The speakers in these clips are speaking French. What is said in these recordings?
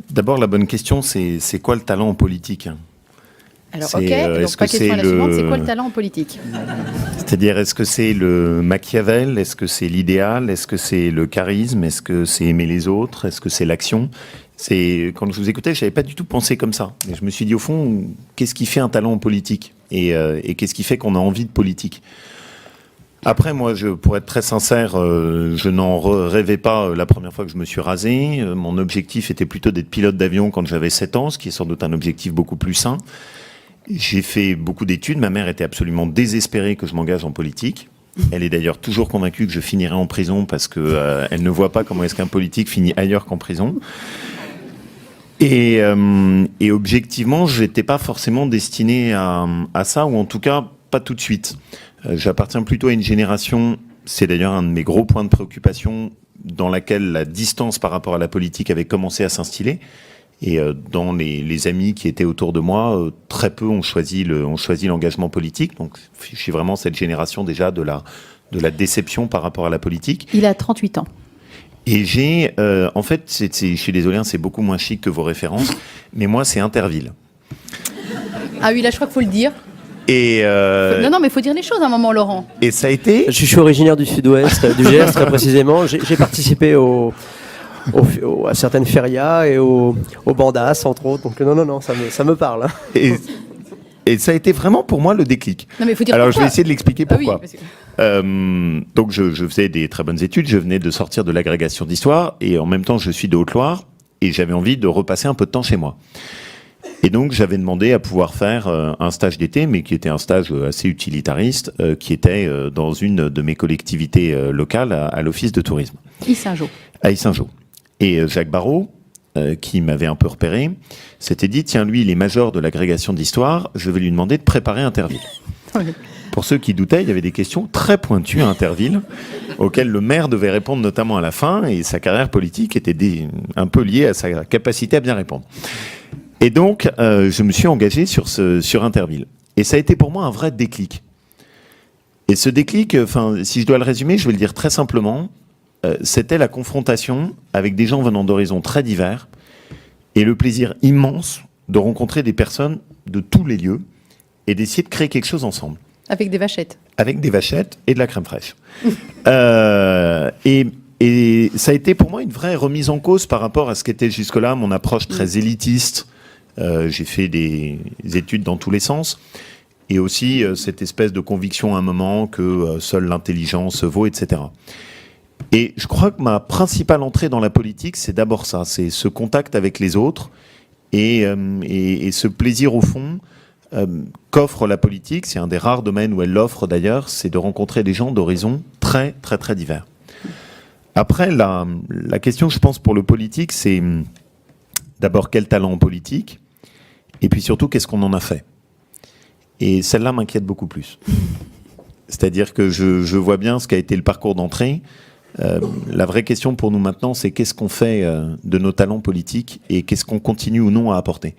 D'abord, la bonne question, c'est quoi le talent en politique? Alors, ok, donc pas question à la suivante, c'est quoi le talent en politique? C'est-à-dire, est-ce que c'est le Machiavel? Est-ce que c'est l'idéal? Est-ce que c'est le charisme? Est-ce que c'est aimer les autres? Est-ce que c'est l'action? Quand je vous écoutais, je n'avais pas du tout pensé comme ça. Et je me suis dit, au fond, qu'est-ce qui fait un talent en politique? Et qu'est-ce qui fait qu'on a envie de politique? Après, moi, pour être très sincère, je n'en rêvais pas la première fois que je me suis rasé. Mon objectif était plutôt d'être pilote d'avion quand j'avais 7 ans, ce qui est sans doute un objectif beaucoup plus sain. J'ai fait beaucoup d'études. Ma mère était absolument désespérée que je m'engage en politique. Elle est d'ailleurs toujours convaincue que je finirai en prison parce que elle ne voit pas comment est-ce qu'un politique finit ailleurs qu'en prison. Et objectivement, je n'étais pas forcément destiné à ça, ou en tout cas pas tout de suite. J'appartiens plutôt à une génération, c'est d'ailleurs un de mes gros points de préoccupation, dans laquelle la distance par rapport à la politique avait commencé à s'instiller. Et dans les amis qui étaient autour de moi, très peu ont choisi l'engagement politique. Donc je suis vraiment cette génération déjà de la déception par rapport à la politique. Il a 38 ans. Et j'ai, en fait, je suis désolé, c'est beaucoup moins chic que vos références, mais moi c'est Interville. Ah oui, là je crois qu'il faut le dire. Et non, mais il faut dire les choses à un moment, Laurent. Et ça a été... Je suis originaire du sud-ouest, du Gers très précisément. J'ai participé à certaines férias et aux bandas, entre autres. Donc non, ça me parle. Et ça a été vraiment pour moi le déclic. Non, mais faut dire alors pourquoi. Je vais essayer de l'expliquer pourquoi. Ah oui, donc je faisais des très bonnes études, je venais de sortir de l'agrégation d'histoire et en même temps je suis de Haute-Loire et j'avais envie de repasser un peu de temps chez moi. Et donc j'avais demandé à pouvoir faire un stage d'été, mais qui était un stage assez utilitariste, qui était dans une de mes collectivités locales à l'office de tourisme. Yssingeaux. À Yssingeaux. Et Jacques Barrault, qui m'avait un peu repéré, s'était dit, tiens, lui, il est major de l'agrégation d'histoire, je vais lui demander de préparer Interville. Oui. Pour ceux qui doutaient, il y avait des questions très pointues à Interville, auxquelles le maire devait répondre notamment à la fin, et sa carrière politique était un peu liée à sa capacité à bien répondre. Et donc, je me suis engagé sur Interville. Et ça a été pour moi un vrai déclic. Et ce déclic, si je dois le résumer, je vais le dire très simplement, c'était la confrontation avec des gens venant d'horizons très divers et le plaisir immense de rencontrer des personnes de tous les lieux et d'essayer de créer quelque chose ensemble. Avec des vachettes. Avec des vachettes et de la crème fraîche. Et ça a été pour moi une vraie remise en cause par rapport à ce qu'était jusque-là mon approche très élitiste. J'ai fait des études dans tous les sens. Et aussi cette espèce de conviction à un moment que seule l'intelligence vaut, etc. Et je crois que ma principale entrée dans la politique, c'est d'abord ça, c'est ce contact avec les autres et ce plaisir au fond qu'offre la politique. C'est un des rares domaines où elle l'offre d'ailleurs, c'est de rencontrer des gens d'horizons très très très divers. Après, la question, je pense, pour le politique, c'est d'abord quel talent en politique, et puis surtout qu'est-ce qu'on en a fait. Et celle-là m'inquiète beaucoup plus. C'est-à-dire que je vois bien ce qu'a été le parcours d'entrée. La vraie question pour nous maintenant, c'est qu'est-ce qu'on fait de nos talents politiques et qu'est-ce qu'on continue ou non à apporter.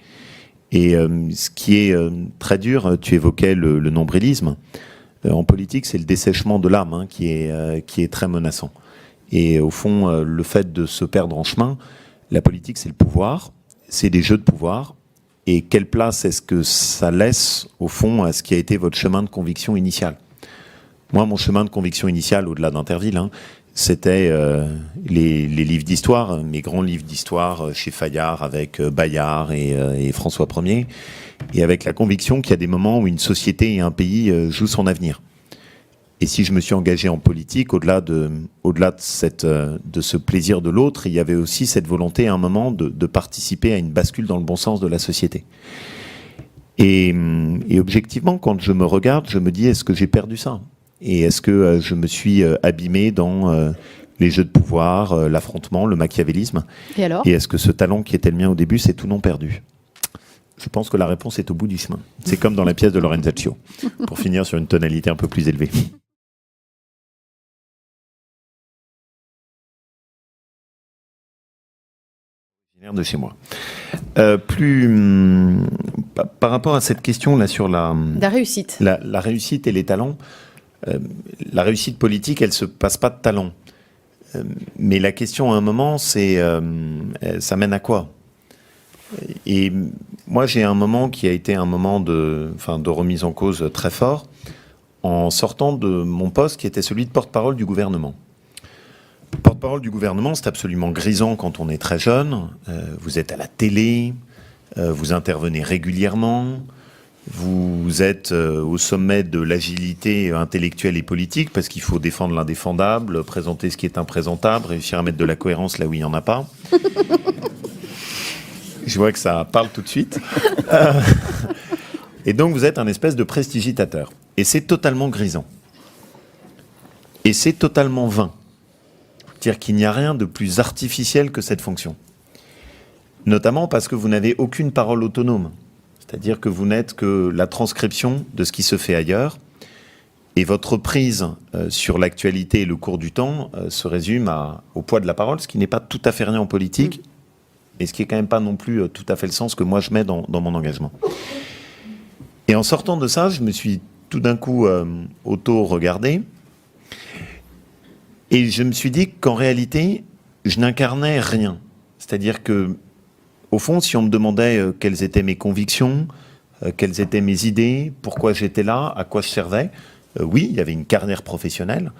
Et ce qui est très dur, tu évoquais le nombrilisme. En politique, c'est le dessèchement de l'âme qui est très menaçant. Et au fond, le fait de se perdre en chemin, la politique, c'est le pouvoir, c'est des jeux de pouvoir. Et quelle place est-ce que ça laisse, au fond, à ce qui a été votre chemin de conviction initial ? Moi, mon chemin de conviction initial, au-delà d'Interville, c'était les livres d'histoire, mes grands livres d'histoire chez Fayard avec Bayard et François Ier, et avec la conviction qu'il y a des moments où une société et un pays jouent son avenir. Et si je me suis engagé en politique, au-delà de ce plaisir de l'autre, il y avait aussi cette volonté à un moment de participer à une bascule dans le bon sens de la société. Et objectivement, quand je me regarde, je me dis, est-ce que j'ai perdu ça ? Et est-ce que je me suis abîmé dans les jeux de pouvoir, l'affrontement, le machiavélisme ? Et alors ? Et est-ce que ce talent qui était le mien au début, c'est tout non perdu ? Je pense que la réponse est au bout du chemin. C'est comme dans la pièce de Lorenzaccio, pour finir sur une tonalité un peu plus élevée. De chez moi. Par rapport à cette question là sur la réussite, la réussite et les talents, la réussite politique, elle se passe pas de talent. Mais la question à un moment, c'est ça mène à quoi? Et moi, j'ai un moment qui a été un moment de remise en cause très fort en sortant de mon poste qui était celui de porte-parole du gouvernement. Porte-parole du gouvernement, c'est absolument grisant quand on est très jeune. Vous êtes à la télé, vous intervenez régulièrement, vous êtes au sommet de l'agilité intellectuelle et politique parce qu'il faut défendre l'indéfendable, présenter ce qui est imprésentable, réussir à mettre de la cohérence là où il n'y en a pas. Je vois que ça parle tout de suite. Et donc vous êtes un espèce de prestigitateur. Et c'est totalement grisant. Et c'est totalement vain. C'est-à-dire qu'il n'y a rien de plus artificiel que cette fonction. Notamment parce que vous n'avez aucune parole autonome. C'est-à-dire que vous n'êtes que la transcription de ce qui se fait ailleurs. Et votre prise sur l'actualité et le cours du temps se résume au poids de la parole, ce qui n'est pas tout à fait rien en politique. Et ce qui est quand même pas non plus tout à fait le sens que moi je mets dans mon engagement. Et en sortant de ça, je me suis tout d'un coup auto-regardé. Et je me suis dit qu'en réalité, je n'incarnais rien. C'est-à-dire que, au fond, si on me demandait quelles étaient mes convictions, quelles étaient mes idées, pourquoi j'étais là, à quoi je servais, oui, il y avait une carrière professionnelle.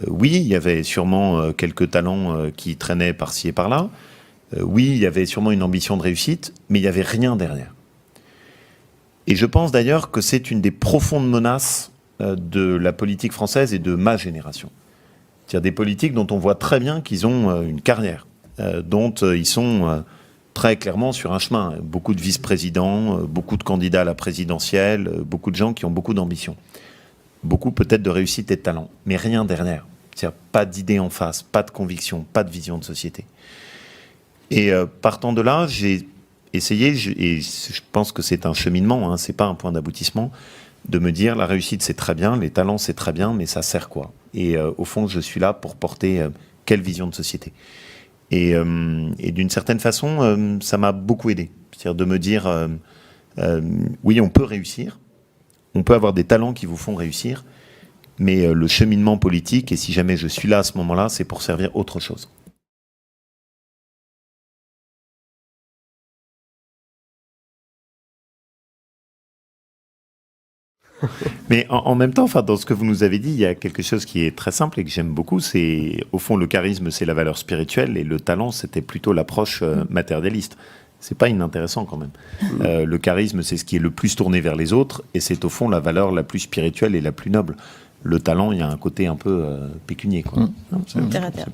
Oui, il y avait sûrement quelques talents qui traînaient par-ci et par-là. Oui, il y avait sûrement une ambition de réussite, mais il n'y avait rien derrière. Et je pense d'ailleurs que c'est une des profondes menaces de la politique française et de ma génération. C'est-à-dire des politiques dont on voit très bien qu'ils ont une carrière, dont ils sont très clairement sur un chemin. Beaucoup de vice-présidents, beaucoup de candidats à la présidentielle, beaucoup de gens qui ont beaucoup d'ambition. Beaucoup peut-être de réussite et de talent, mais rien derrière. C'est-à-dire pas d'idée en face, pas de conviction, pas de vision de société. Et partant de là, j'ai essayé, et je pense que c'est un cheminement, c'est pas un point d'aboutissement, de me dire la réussite c'est très bien, les talents c'est très bien, mais ça sert quoi? Et au fond, je suis là pour porter quelle vision de société? Et d'une certaine façon, ça m'a beaucoup aidé. C'est-à-dire de me dire, oui, on peut réussir, on peut avoir des talents qui vous font réussir, mais le cheminement politique, et si jamais je suis là à ce moment-là, c'est pour servir autre chose. Mais en même temps, dans ce que vous nous avez dit, il y a quelque chose qui est très simple et que j'aime beaucoup. C'est, au fond, le charisme, c'est la valeur spirituelle et le talent, c'était plutôt l'approche matérialiste. C'est pas inintéressant quand même. Le charisme, c'est ce qui est le plus tourné vers les autres et c'est au fond la valeur la plus spirituelle et la plus noble. Le talent, il y a un côté un peu pécunier, quoi. Terre à terre.